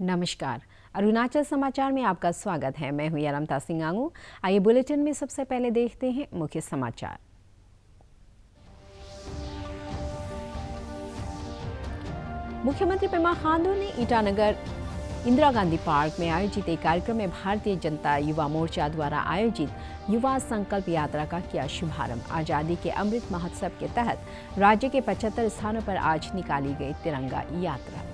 नमस्कार। अरुणाचल समाचार में आपका स्वागत है। मैं हूं यारमता सिंह आंगू। आइए बुलेटिन में सबसे पहले देखते हैं मुख्य समाचार। मुख्यमंत्री पेमा खांडू ने ईटानगर इंदिरा गांधी पार्क में आयोजित एक कार्यक्रम में भारतीय जनता युवा मोर्चा द्वारा आयोजित युवा संकल्प यात्रा का किया शुभारंभ। आजादी के अमृत महोत्सव के तहत राज्य के 75 स्थानों पर आज निकाली गई तिरंगा यात्रा।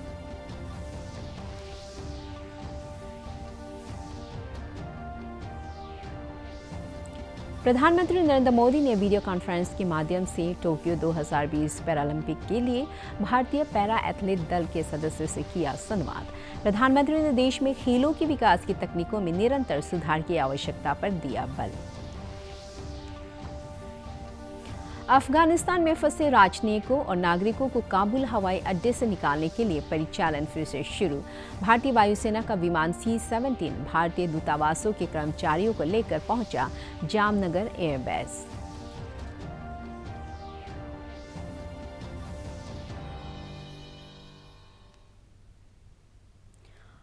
प्रधानमंत्री नरेंद्र मोदी ने वीडियो कॉन्फ्रेंस के माध्यम से टोक्यो 2020 पैरालंपिक के लिए भारतीय पैरा एथलीट दल के सदस्यों से किया संवाद। प्रधानमंत्री ने देश में खेलों के विकास की तकनीकों में निरंतर सुधार की आवश्यकता पर दिया बल। अफगानिस्तान में फंसे राजनयिकों और नागरिकों को काबुल हवाई अड्डे से निकालने के लिए परिचालन फिर से शुरू। भारतीय वायुसेना का विमान C-17 भारतीय दूतावासों के कर्मचारियों को लेकर पहुंचा जामनगर एयरबेस।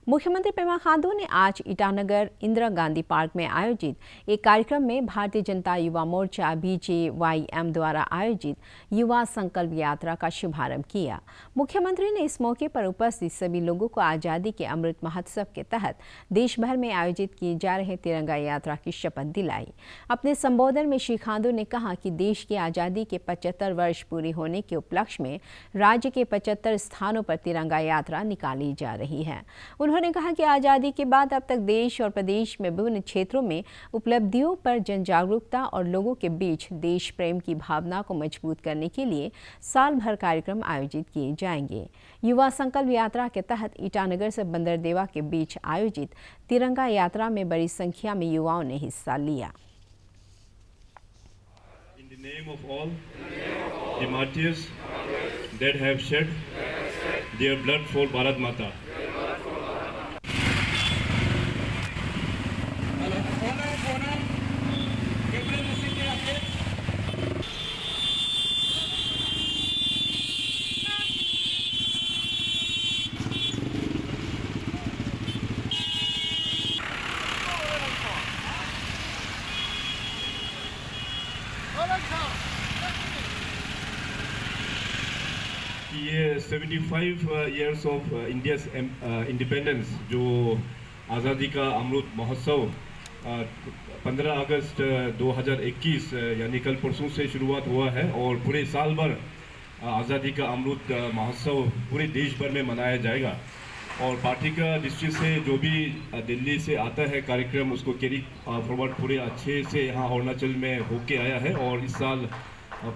मुख्यमंत्री पेमा खांडू ने आज ईटानगर इंदिरा गांधी पार्क में आयोजित एक कार्यक्रम में भारतीय जनता युवा मोर्चा BJYM द्वारा आयोजित युवा संकल्प यात्रा का शुभारंभ किया। मुख्यमंत्री ने इस मौके पर उपस्थित सभी लोगों को आज़ादी के अमृत महोत्सव के तहत देश भर में आयोजित किए जा रहे तिरंगा यात्रा की शपथ दिलाई। अपने संबोधन में श्री खांडू ने कहा कि देश की आज़ादी के 75 वर्ष पूरे होने के उपलक्ष्य में राज्य के 75 स्थानों पर तिरंगा यात्रा निकाली जा रही है। उन्होंने कहा कि आज़ादी के बाद अब तक देश और प्रदेश में विभिन्न क्षेत्रों में उपलब्धियों पर जन जागरूकता और लोगों के बीच देश प्रेम की भावना को मजबूत करने के लिए साल भर कार्यक्रम आयोजित किए जाएंगे। युवा संकल्प यात्रा के तहत ईटानगर से बंदरदेवा के बीच आयोजित तिरंगा यात्रा में बड़ी संख्या में युवाओं ने हिस्सा लिया। In the name of all the martyrs that have shed their blood for Bharat Mata. ये 75 years of India's independence जो आज़ादी का अमृत महोत्सव 15 अगस्त 2021 यानी कल परसों से शुरुआत हुआ है और पूरे साल भर आज़ादी का अमृत महोत्सव पूरे देश भर में मनाया जाएगा। और पार्टी का दृष्टि से जो भी दिल्ली से आता है कार्यक्रम उसको कैरी फॉरवर्ड पूरे अच्छे से यहाँ अरुणाचल में होके आया है और इस साल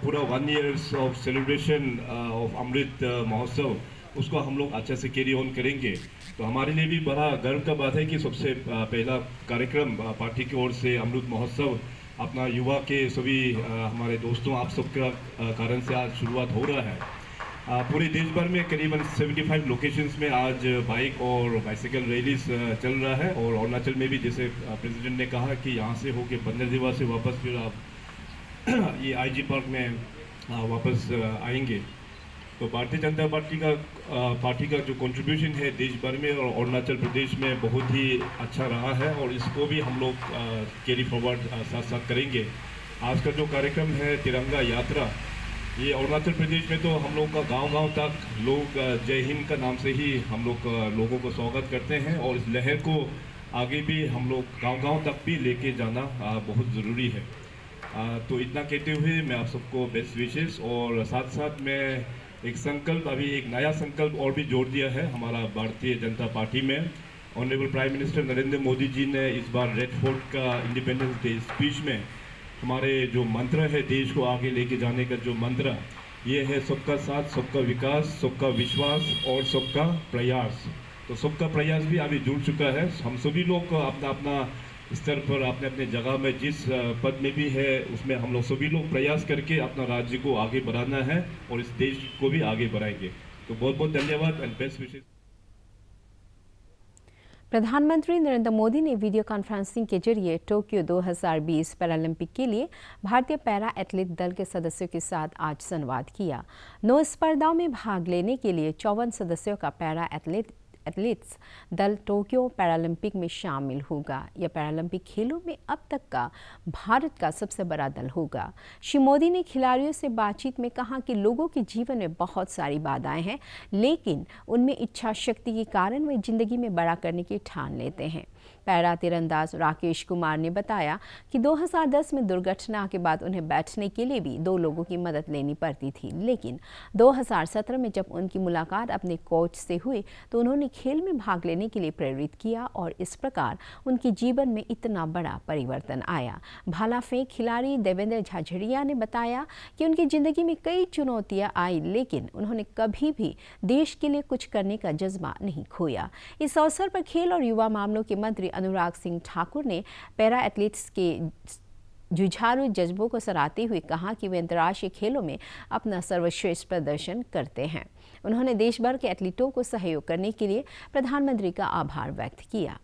पूरा 1 years of celebration of Amrit Mahotsav उसको हम लोग अच्छे से कैरी ऑन करेंगे। तो हमारे लिए भी बड़ा गर्व का बात है कि सबसे पहला कार्यक्रम पार्टी की ओर से अमृत महोत्सव अपना युवा के सभी हमारे दोस्तों आप सबका कारण से आज शुरुआत हो रहा है। पूरे देश भर में करीबन 75 लोकेशंस में आज बाइक और बाइसिकल रैलीज चल रहा है और अरुणाचल में भी जैसे प्रेसिडेंट ने कहा कि यहाँ से होके बंदरदेवा से वापस फिर आप ये IG पार्क में वापस आएंगे। तो भारतीय जनता पार्टी का जो कंट्रीब्यूशन है देश भर में और अरुणाचल प्रदेश में बहुत ही अच्छा रहा है और इसको भी हम लोग कैरी फॉरवर्ड साथ साथ करेंगे। आज का जो कार्यक्रम है तिरंगा यात्रा ये अरुणाचल प्रदेश में तो हम लोग का गांव-गांव तक लोग जय हिंद का नाम से ही हम लोग लोगों को स्वागत करते हैं और इस लहर को आगे भी हम लोग गांव-गांव तक भी लेके जाना बहुत ज़रूरी है। तो इतना कहते हुए मैं आप सबको बेस्ट विशेस और साथ साथ मैं एक संकल्प अभी एक नया संकल्प और भी जोड़ दिया है हमारा भारतीय जनता पार्टी में। Honourable prime minister Narendra Modi ji ने इस बार रेड फोर्ट का इंडिपेंडेंस डे स्पीच में हमारे जो मंत्र है देश को आगे लेके जाने का जो मंत्र ये है सबका साथ सबका विकास सबका विश्वास और सबका प्रयास। तो सबका प्रयास भी अभी जुड़ चुका है। हम सभी लोग अपना अपना स्तर पर अपने अपने जगह में जिस पद में भी है उसमें हम लोग सभी लोग प्रयास करके अपना राज्य को आगे बढ़ाना है और इस देश को भी आगे बढ़ाएंगे। तो बहुत बहुत धन्यवाद एंड बेस्ट विशेस। प्रधानमंत्री नरेंद्र मोदी ने वीडियो कॉन्फ्रेंसिंग के जरिए टोक्यो 2020 पैरालंपिक के लिए भारतीय पैरा एथलीट दल के सदस्यों के साथ आज संवाद किया। 9 स्पर्धाओं में भाग लेने के लिए 54 सदस्यों का पैरा एथलीट्स दल टोक्यो पैरालंपिक में शामिल होगा। यह पैरालंपिक खेलों में अब तक का भारत का सबसे बड़ा दल होगा। श्री मोदी ने खिलाड़ियों से बातचीत में कहा कि लोगों के जीवन में बहुत सारी बाधाएं हैं, लेकिन उनमें इच्छा शक्ति के कारण वे जिंदगी में बड़ा करने की ठान लेते हैं। पैरा तीरंदाज राकेश कुमार ने बताया कि 2010 में दुर्घटना के बाद उन्हें बैठने के लिए भी 2 लोगों की मदद लेनी पड़ती थी, लेकिन 2017 में जब उनकी मुलाकात अपने कोच से हुई तो उन्होंने खेल में भाग लेने के लिए प्रेरित किया और इस प्रकार उनके जीवन में इतना बड़ा परिवर्तन आया। भाला फेंक खिलाड़ी देवेंद्र झाझड़िया ने बताया कि उनकी जिंदगी में कई चुनौतियां आई, लेकिन उन्होंने कभी भी देश के लिए कुछ करने का जज्बा नहीं खोया। इस अवसर पर खेल और युवा मामलों के मंत्री अनुराग सिंह ठाकुर ने पैरा एथलीट्स के जुझारू जज्बों को सराहते हुए कहा कि वे अंतर्राष्ट्रीय खेलों में अपना सर्वश्रेष्ठ प्रदर्शन करते हैं। उन्होंने देश भर के एथलीटों को सहयोग करने के लिए प्रधानमंत्री का आभार व्यक्त किया।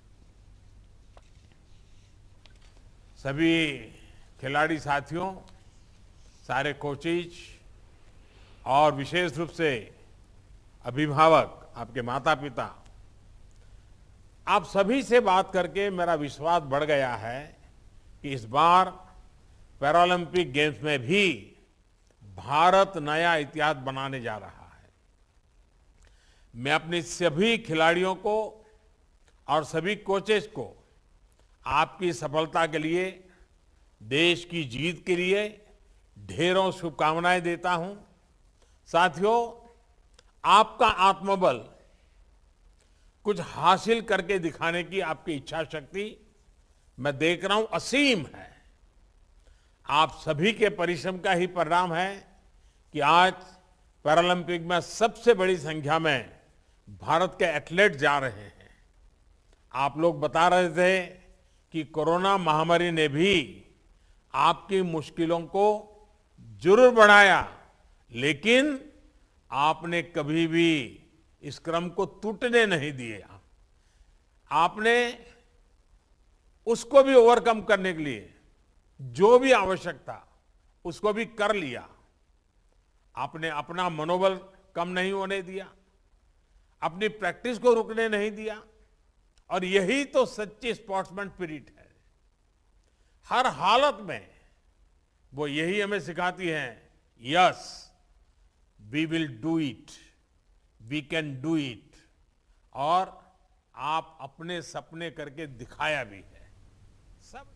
सभी खिलाड़ी साथियों, सारे कोचेज और विशेष रूप से अभिभावक, आपके माता पिता, आप सभी से बात करके मेरा विश्वास बढ़ गया है कि इस बार पैरालंपिक गेम्स में भी भारत नया इतिहास बनाने जा रहा है। मैं अपने सभी खिलाड़ियों को और सभी कोचेस को आपकी सफलता के लिए, देश की जीत के लिए ढेरों शुभकामनाएं देता हूं। साथियों, आपका आत्मबल, कुछ हासिल करके दिखाने की आपकी इच्छा शक्ति मैं देख रहा हूं असीम है। आप सभी के परिश्रम का ही परिणाम है कि आज पैरालंपिक में सबसे बड़ी संख्या में भारत के एथलीट जा रहे हैं। आप लोग बता रहे थे कि कोरोना महामारी ने भी आपकी मुश्किलों को जरूर बढ़ाया, लेकिन आपने कभी भी इस क्रम को टूटने नहीं दिया। आपने उसको भी ओवरकम करने के लिए जो भी आवश्यक था उसको भी कर लिया। आपने अपना मनोबल कम नहीं होने दिया, अपनी प्रैक्टिस को रुकने नहीं दिया, और यही तो सच्ची स्पोर्ट्समैन स्पिरिट है। हर हालत में वो यही हमें सिखाती हैं, yes we will do it, we can do it, और आप अपने सपने करके दिखाया भी है। सब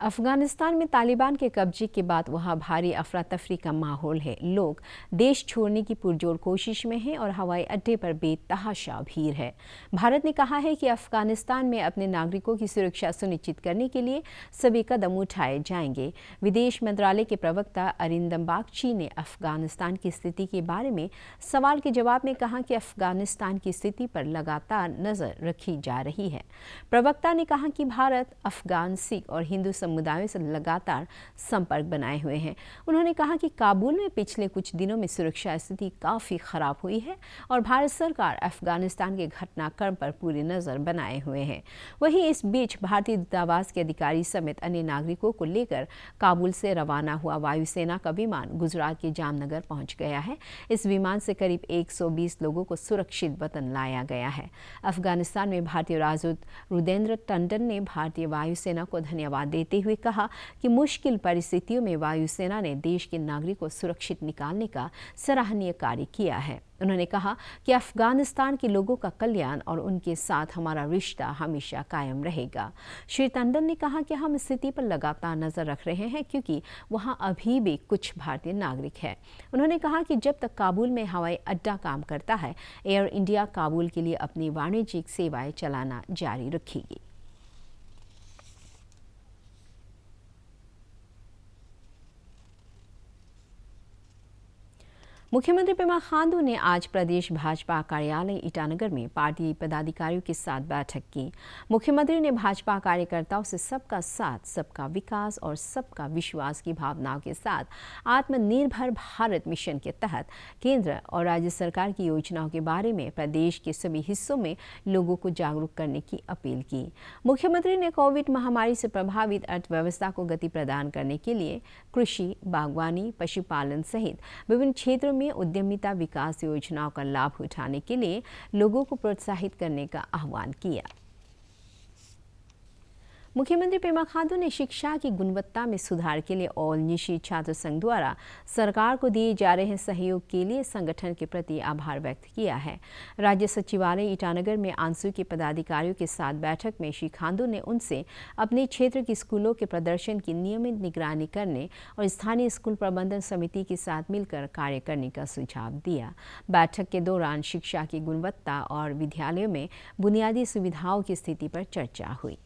अफगानिस्तान में तालिबान के कब्जे के बाद वहां भारी अफरा तफरी का माहौल है। लोग देश छोड़ने की पुरजोर कोशिश में हैं और हवाई अड्डे पर बेतहाशा भीड़ है। भारत ने कहा है कि अफगानिस्तान में अपने नागरिकों की सुरक्षा सुनिश्चित करने के लिए सभी कदम उठाए जाएंगे। विदेश मंत्रालय के प्रवक्ता अरिंदम बागची ने अफगानिस्तान की स्थिति के बारे में सवाल के जवाब में कहा कि अफगानिस्तान की स्थिति पर लगातार नजर रखी जा रही है। प्रवक्ता ने कहा कि भारत अफगान, सिख और हिंदू समुदायों से लगातार संपर्क बनाए हुए हैं। उन्होंने कहा कि काबुल में पिछले कुछ दिनों में सुरक्षा स्थिति काफ़ी खराब हुई है और भारत सरकार अफगानिस्तान के घटनाक्रम पर पूरी नज़र बनाए हुए है। वहीं इस बीच भारतीय दूतावास के अधिकारी समेत अन्य नागरिकों को लेकर काबुल से रवाना हुआ वायुसेना का विमान गुजरात के जामनगर पहुंच गया है। इस विमान से करीब 120 लोगों को सुरक्षित वतन लाया गया है। अफगानिस्तान में भारतीय राजदूत रुदेंद्र टंडन ने भारतीय वायुसेना को धन्यवाद देते हुए कहा कि मुश्किल परिस्थितियों में वायुसेना ने देश के नागरिकों को सुरक्षित निकालने का सराहनीय कार्य किया है। उन्होंने कहा कि अफगानिस्तान के लोगों का कल्याण और उनके साथ हमारा रिश्ता हमेशा कायम रहेगा। श्री टंडन ने कहा कि हम स्थिति पर लगातार नजर रख रहे हैं क्योंकि वहां अभी भी कुछ भारतीय नागरिक हैं। उन्होंने कहा कि जब तक काबुल में हवाई अड्डा काम करता है, एयर इंडिया काबुल के लिए अपनी वाणिज्यिक सेवाएं चलाना जारी रखेगी। मुख्यमंत्री पेमा खांडू ने आज प्रदेश भाजपा कार्यालय ईटानगर में पार्टी पदाधिकारियों के साथ बैठक की। मुख्यमंत्री ने भाजपा कार्यकर्ताओं से सबका साथ, सबका विकास और सबका विश्वास की भावनाओं के साथ आत्मनिर्भर भारत मिशन के तहत केंद्र और राज्य सरकार की योजनाओं के बारे में प्रदेश के सभी हिस्सों में लोगों को जागरूक करने की अपील की। मुख्यमंत्री ने कोविड महामारी से प्रभावित अर्थव्यवस्था को गति प्रदान करने के लिए कृषि, बागवानी, पशुपालन सहित विभिन्न क्षेत्रों में में उद्यमिता विकास योजनाओं का लाभ उठाने के लिए लोगों को प्रोत्साहित करने का आह्वान किया। मुख्यमंत्री पेमा खांडू ने शिक्षा की गुणवत्ता में सुधार के लिए ऑल निशी छात्र संघ द्वारा सरकार को दिए जा रहे सहयोग के लिए संगठन के प्रति आभार व्यक्त किया है। राज्य सचिवालय ईटानगर में आंसू के पदाधिकारियों के साथ बैठक में श्री खांडू ने उनसे अपने क्षेत्र के स्कूलों के प्रदर्शन की नियमित निगरानी करने और स्थानीय स्कूल प्रबंधन समिति के साथ मिलकर कार्य करने का सुझाव दिया। बैठक के दौरान शिक्षा की गुणवत्ता और विद्यालयों में बुनियादी सुविधाओं की स्थिति पर चर्चा हुई।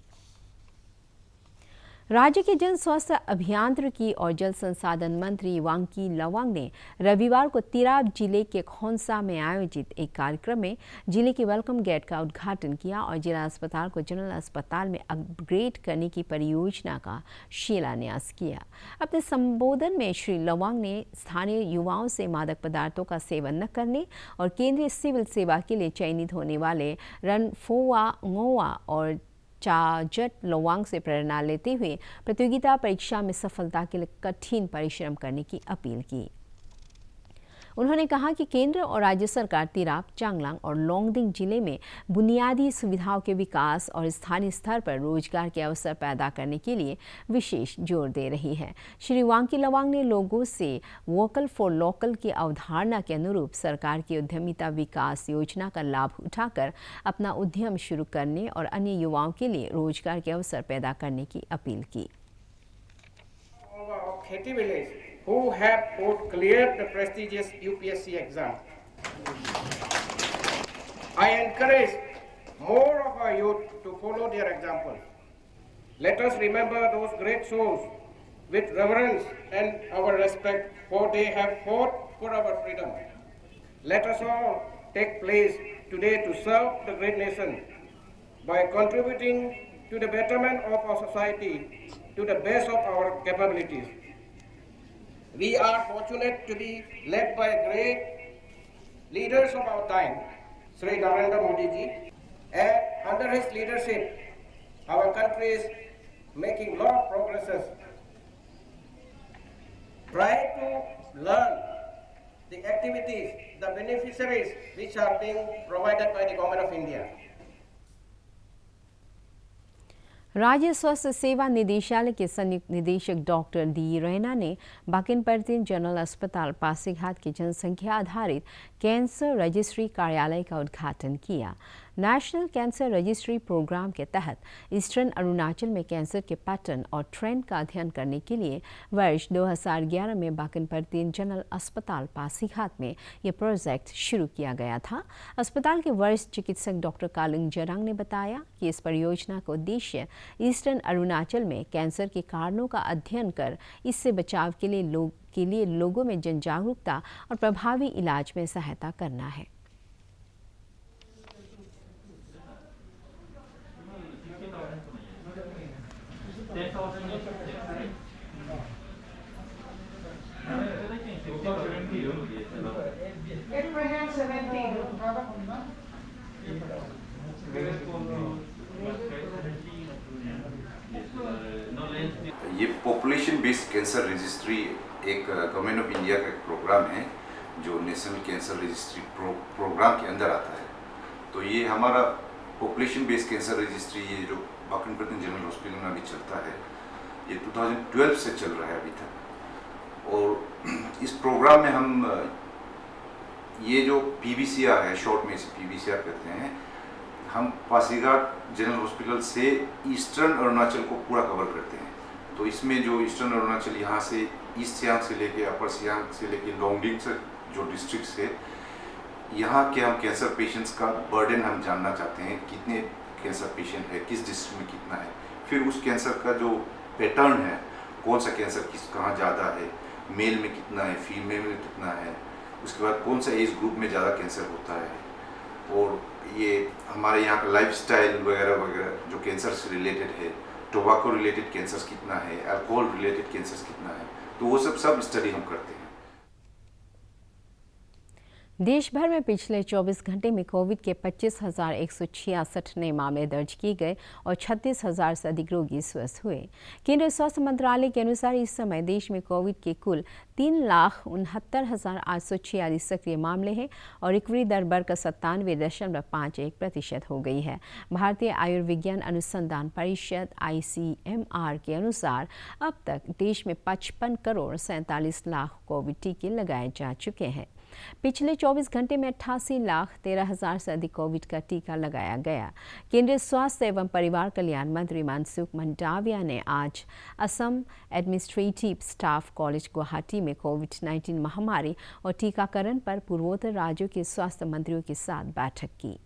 राज्य के जन स्वास्थ्य अभियांत्रिकी और जल संसाधन मंत्री वांकी लवांग ने रविवार को तिराप जिले के खोंसा में आयोजित एक कार्यक्रम में जिले के वेलकम गेट का उद्घाटन किया और जिला अस्पताल को जनरल अस्पताल में अपग्रेड करने की परियोजना का शिलान्यास किया। अपने संबोधन में श्री लवांग ने स्थानीय युवाओं से मादक पदार्थों का सेवन न करने और केंद्रीय सिविल सेवा के लिए चयनित होने वाले रनफोवा ngोवा और चाजट लोवांग से प्रेरणा लेते हुए प्रतियोगिता परीक्षा में सफलता के लिए कठिन परिश्रम करने की अपील की। उन्होंने कहा कि केंद्र और राज्य सरकार तिराप, चांगलांग और लोंगडिंग जिले में बुनियादी सुविधाओं के विकास और स्थानीय स्तर पर रोजगार के अवसर पैदा करने के लिए विशेष जोर दे रही है। श्री वांकी लवांग ने लोगों से वोकल फॉर लोकल की अवधारणा के अनुरूप सरकार की उद्यमिता विकास योजना का लाभ उठाकर अपना उद्यम शुरू करने और अन्य युवाओं के लिए रोजगार के अवसर पैदा करने की अपील की। Who have both cleared the prestigious UPSC exam. I encourage more of our youth to follow their example. Let us remember those great souls with reverence and our respect, for they have fought for our freedom. Let us all take place today to serve the great nation by contributing to the betterment of our society to the best of our capabilities. We are fortunate to be led by great leaders of our time, Sri Narendra Modi ji, and under his leadership, our country is making a lot of progresses. Try to learn the activities, the beneficiaries which are being provided by the Government of India. राज्य स्वास्थ्य सेवा निदेशालय के संयुक्त निदेशक doctor D Raina ने बाकिन-परतीन general अस्पताल पासीघाट के जनसंख्या आधारित कैंसर रजिस्ट्री कार्यालय का उद्घाटन किया। नेशनल कैंसर रजिस्ट्री प्रोग्राम के तहत ईस्टर्न अरुणाचल में कैंसर के पैटर्न और ट्रेंड का अध्ययन करने के लिए वर्ष 2011 में बाकिन-परतीन जनरल अस्पताल पासीघाट में यह प्रोजेक्ट शुरू किया गया था। अस्पताल के वरिष्ठ चिकित्सक डॉक्टर कालिंग जरांग ने बताया कि इस परियोजना का उद्देश्य ईस्टर्न अरुणाचल में कैंसर के कारणों का अध्ययन कर इससे बचाव के लिए लोगों में जन जागरूकता और प्रभावी इलाज में सहायता करना है। ये पॉपुलेशन बेस्ड कैंसर रजिस्ट्री एक गवर्नमेंट ऑफ इंडिया का प्रोग्राम है जो नेशनल कैंसर रजिस्ट्री प्रोग्राम के अंदर आता है। तो ये हमारा पॉपुलेशन बेस्ड कैंसर रजिस्ट्री ये जो बाकिन-परतीन जनरल हॉस्पिटल में अभी चलता है, ये 2012 से चल रहा है अभी तक। और इस प्रोग्राम में हम ये जो PBCR है, शॉर्ट में इसे PBCR कहते हैं, हम पासीघाट जनरल हॉस्पिटल से ईस्टर्न अरुणाचल को पूरा कवर करते हैं। तो इसमें जो ईस्टर्न अरुणाचल यहाँ से ईस्ट सियांग से लेके अपर सियांग से लेके लोंगडिंग से जो डिस्ट्रिक्ट्स है, यहाँ के हम कैंसर पेशेंट्स का बर्डन हम जानना चाहते हैं, कितने कैंसर पेशेंट है, किस डिस्ट्रिक्ट में कितना है। फिर उस कैंसर का जो पैटर्न है, कौन सा कैंसर कहाँ ज़्यादा है, मेल में कितना है, फीमेल में कितना है, उसके बाद कौन सा एज ग्रुप में ज़्यादा कैंसर होता है, और ये हमारे यहाँ का लाइफस्टाइल वगैरह वगैरह जो कैंसर से रिलेटेड है, टोबैको रिलेटेड कैंसर्स कितना है, अल्कोहल रिलेटेड कैंसर्स कितना है, तो वो सब स्टडी हम करते हैं। देश भर में पिछले 24 घंटे में कोविड के 25,166 नए मामले दर्ज किए गए और 36,000 से अधिक रोगी स्वस्थ हुए। केंद्रीय स्वास्थ्य मंत्रालय के अनुसार इस समय देश में कोविड के कुल 3,69,846 सक्रिय मामले हैं और रिकवरी दर बढ़कर 97.51% हो गई है। भारतीय आयुर्विज्ञान अनुसंधान परिषद ICMR के अनुसार अब तक देश में 55 करोड़ 47 लाख कोविड टीके लगाए जा चुके हैं। पिछले 24 घंटे में 88,13,000 से अधिक कोविड का टीका लगाया गया। केंद्रीय स्वास्थ्य एवं परिवार कल्याण मंत्री मनसुख मंडाविया ने आज Assam administrative staff college Guwahati में कोविड-19 महामारी और टीकाकरण पर पूर्वोत्तर राज्यों के स्वास्थ्य मंत्रियों के साथ बैठक की।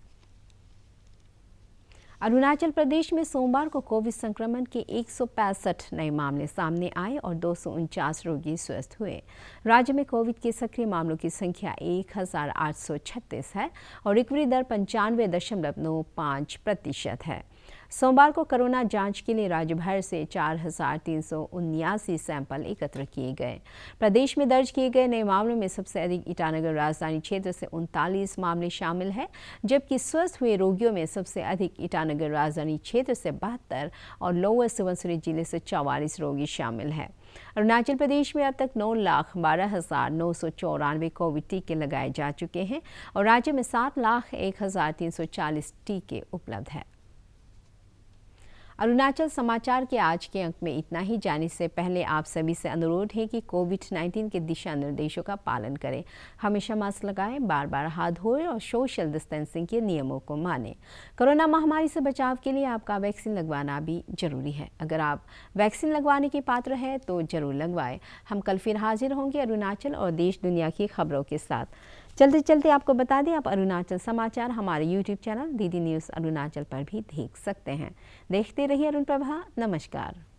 अरुणाचल प्रदेश में सोमवार को कोविड संक्रमण के 165 नए मामले सामने आए और 249 रोगी स्वस्थ हुए। राज्य में कोविड के सक्रिय मामलों की संख्या 1,836 है और रिकवरी दर 95.95% है। सोमवार को कोरोना जांच के लिए राज्य भर से 4,379 सैंपल एकत्र किए गए। प्रदेश में दर्ज किए गए नए मामलों में सबसे अधिक ईटानगर राजधानी क्षेत्र से 39 मामले शामिल हैं, जबकि स्वस्थ हुए रोगियों में सबसे अधिक ईटानगर राजधानी क्षेत्र से 72 और लोअर सुबनसिरी जिले से 44 रोगी शामिल हैं। अरुणाचल प्रदेश में अब तक 9,12,994 कोविड टीके लगाए जा चुके हैं और राज्य में 7,01,340 टीके उपलब्ध हैं। अरुणाचल समाचार के आज के अंक में इतना ही। जाने से पहले आप सभी से अनुरोध है कि कोविड-19 के दिशा निर्देशों का पालन करें, हमेशा मास्क लगाएं, बार बार हाथ धोएं और सोशल डिस्टेंसिंग के नियमों को मानें। कोरोना महामारी से बचाव के लिए आपका वैक्सीन लगवाना भी जरूरी है। अगर आप वैक्सीन लगवाने के पात्र हैं तो जरूर लगवाएं। हम कल फिर हाजिर होंगे अरुणाचल और देश दुनिया की खबरों के साथ। चलते चलते आपको बता दें, आप अरुणाचल समाचार हमारे YouTube channel DD news Arunachal पर भी देख सकते हैं। देखते रहिए अरुण प्रभा। नमस्कार।